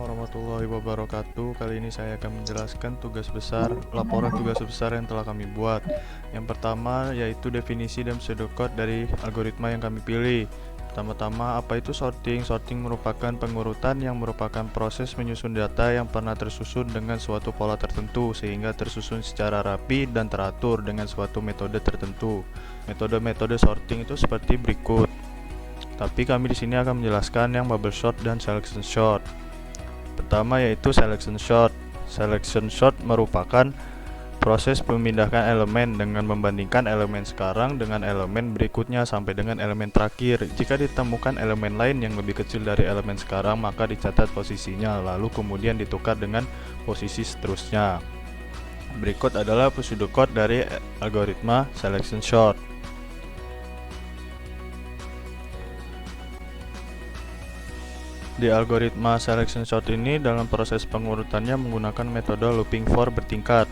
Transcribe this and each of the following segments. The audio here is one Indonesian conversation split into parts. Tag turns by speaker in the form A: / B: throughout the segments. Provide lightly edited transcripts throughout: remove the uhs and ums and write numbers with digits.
A: warahmatullahi wabarakatuh. Kali ini saya akan menjelaskan laporan tugas besar yang telah kami buat. Yang pertama yaitu definisi dan pseudocode dari algoritma yang kami pilih. Pertama-tama, apa itu sorting? Sorting merupakan pengurutan yang merupakan proses menyusun data yang pernah tersusun dengan suatu pola tertentu sehingga tersusun secara rapi dan teratur dengan suatu metode tertentu. Metode-metode sorting itu seperti berikut. Tapi kami di sini akan menjelaskan yang bubble sort dan selection sort. Pertama yaitu selection sort. Selection sort merupakan proses memindahkan elemen dengan membandingkan elemen sekarang dengan elemen berikutnya sampai dengan elemen terakhir. Jika ditemukan elemen lain yang lebih kecil dari elemen sekarang, maka dicatat posisinya, lalu kemudian ditukar dengan posisi seterusnya. Berikut adalah pseudocode dari algoritma selection sort. Di algoritma selection sort ini, dalam proses pengurutannya menggunakan metode looping for bertingkat.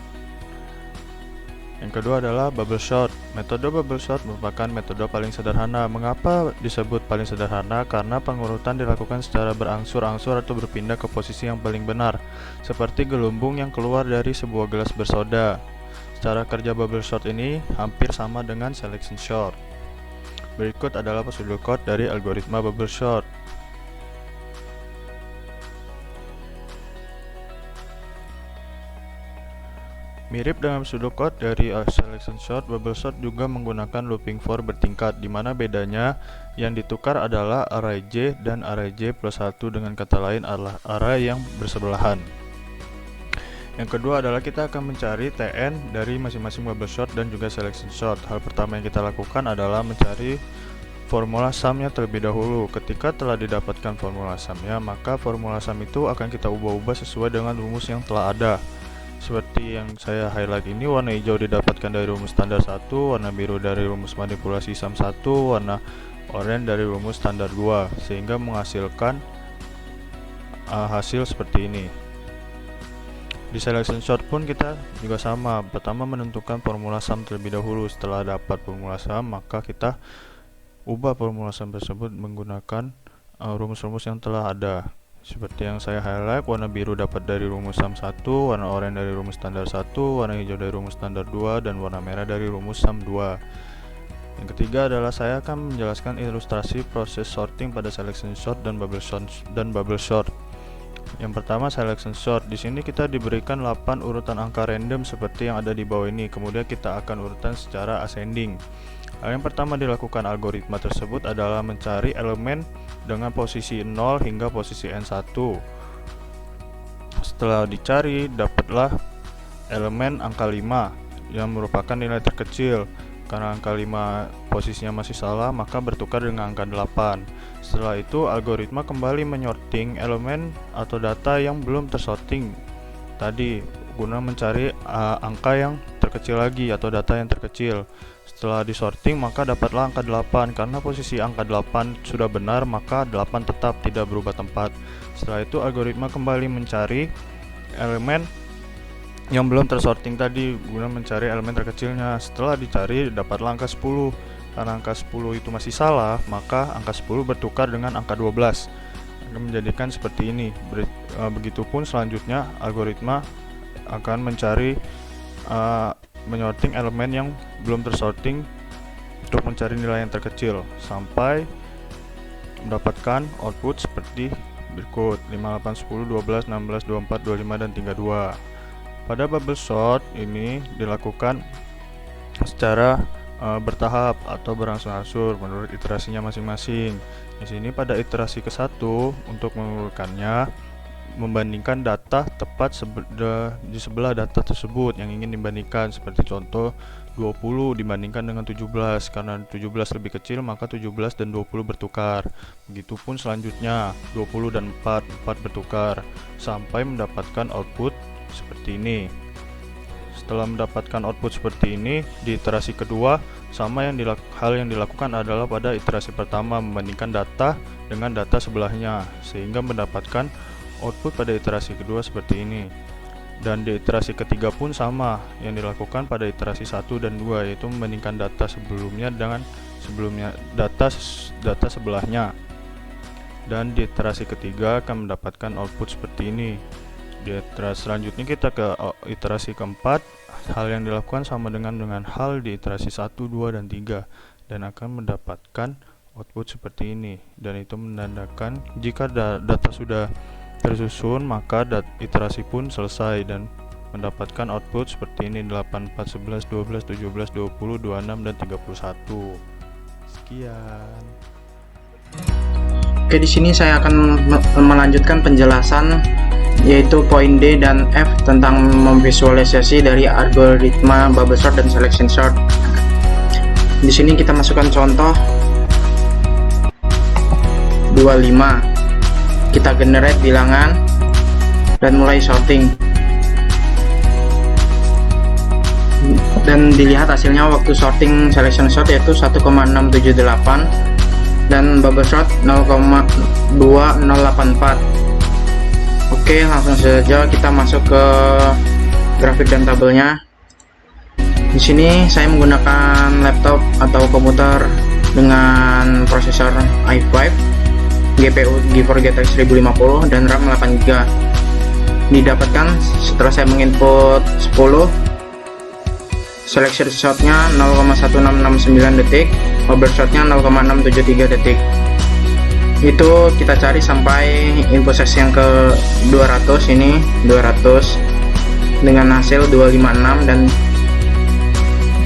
A: Yang kedua adalah bubble sort. Metode bubble sort merupakan metode paling sederhana. Mengapa disebut paling sederhana? Karena pengurutan dilakukan secara berangsur-angsur atau berpindah ke posisi yang paling benar, seperti gelombang yang keluar dari sebuah gelas bersoda. Cara kerja bubble sort ini hampir sama dengan selection sort. Berikut adalah pseudocode dari algoritma bubble sort. Mirip dengan pseudocode dari selection sort, bubble sort juga menggunakan looping for bertingkat, di mana bedanya yang ditukar adalah array J dan array J plus 1, dengan kata lain adalah array yang bersebelahan. Yang kedua adalah kita akan mencari TN dari masing-masing bubble sort dan juga selection sort. Hal pertama yang kita lakukan adalah mencari formula sumnya terlebih dahulu. Ketika telah didapatkan formula sumnya, maka formula sum itu akan kita ubah-ubah sesuai dengan rumus yang telah ada. Seperti yang saya highlight ini, warna hijau didapatkan dari rumus standar 1, warna biru dari rumus manipulasi sum 1, warna oranye dari rumus standar 2, sehingga menghasilkan hasil seperti ini. Di selection sort pun kita juga sama. Pertama menentukan formula sum terlebih dahulu. Setelah dapat formula sum, maka kita ubah formula sum tersebut menggunakan rumus-rumus yang telah ada. Seperti yang saya highlight, warna biru dapat dari rumus sum 1, warna oranye dari rumus standar 1, warna hijau dari rumus standar 2, dan warna merah dari rumus sum 2. Yang ketiga adalah saya akan menjelaskan ilustrasi proses sorting pada selection sort dan bubble sort. Yang pertama selection sort. Di sini kita diberikan 8 urutan angka random seperti yang ada di bawah ini. Kemudian kita akan urutan secara ascending. Hal yang pertama dilakukan algoritma tersebut adalah mencari elemen dengan posisi 0 hingga posisi N1. Setelah dicari, dapatlah elemen angka 5 yang merupakan nilai terkecil. Karena angka 5 posisinya masih salah, maka bertukar dengan angka 8. Setelah itu, algoritma kembali menyorting elemen atau data yang belum tersorting tadi, guna mencari angka yang terkecil lagi atau data yang terkecil. Setelah disorting, maka dapatlah angka 8. Karena posisi angka 8 sudah benar, maka 8 tetap tidak berubah tempat. Setelah itu, algoritma kembali mencari elemen yang belum tersorting tadi, guna mencari elemen terkecilnya. Setelah dicari, dapatlah angka 10. Karena angka 10 itu masih salah, maka angka 10 bertukar dengan angka 12. Akan menjadikan seperti ini. Begitupun selanjutnya, algoritma akan mencari menyorting elemen yang belum tersorting untuk mencari nilai yang terkecil sampai mendapatkan output seperti berikut: 5, 8, 10, 12, 16, 24, 25, dan 32. Pada bubble sort ini dilakukan secara bertahap atau berangsur-angsur menurut iterasinya masing-masing. Di sini pada iterasi ke-1 untuk mengurutkannya, membandingkan data tepat di sebelah data tersebut yang ingin dibandingkan. Seperti contoh 20 dibandingkan dengan 17, karena 17 lebih kecil maka 17 dan 20 bertukar. Begitupun selanjutnya 20 dan 4 bertukar sampai mendapatkan output seperti ini. Setelah mendapatkan output seperti ini, di iterasi kedua sama hal yang dilakukan adalah pada iterasi pertama membandingkan data dengan data sebelahnya sehingga mendapatkan output pada iterasi kedua seperti ini. Dan di iterasi ketiga pun sama yang dilakukan pada iterasi 1 dan 2, yaitu membandingkan data sebelumnya dengan data sebelahnya. Dan di iterasi ketiga akan mendapatkan output seperti ini. Di iterasi selanjutnya kita ke iterasi keempat. Hal yang dilakukan sama dengan hal di iterasi 1, 2, dan 3, dan akan mendapatkan output seperti ini. Dan itu menandakan jika data sudah tersusun, maka iterasi pun selesai dan mendapatkan output seperti ini: 8, 4, 11, 12, 17, 20, 26, dan 31. Sekian.
B: Oke, di sini saya akan melanjutkan penjelasan yaitu poin D dan F tentang memvisualisasi dari algoritma bubble sort dan selection sort. Di sini kita masukkan contoh 25. Kita generate bilangan dan mulai sorting. Dan dilihat hasilnya waktu sorting selection sort yaitu 1,678 dan bubble sort 0,2084. Oke, langsung saja kita masuk ke grafik dan tabelnya. Di sini saya menggunakan laptop atau komputer dengan prosesor i5, GPU GeForce GTX 1050 dan RAM 8GB. Didapatkan setelah saya menginput 10. Selection shotnya 0,1669 detik, bubble shotnya 0,673 detik. Itu kita cari sampai info sesi yang ke 200, ini 200 dengan hasil 256 dan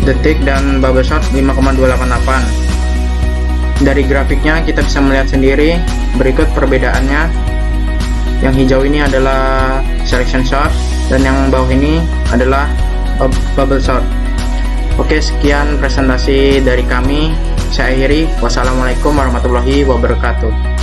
B: detik dan bubble shot 5,288. Dari grafiknya kita bisa melihat sendiri berikut perbedaannya. Yang hijau ini adalah selection shot dan yang bawah ini adalah bubble shot. Oke, sekian presentasi dari kami. Saya akhiri. Wassalamualaikum warahmatullahi wabarakatuh.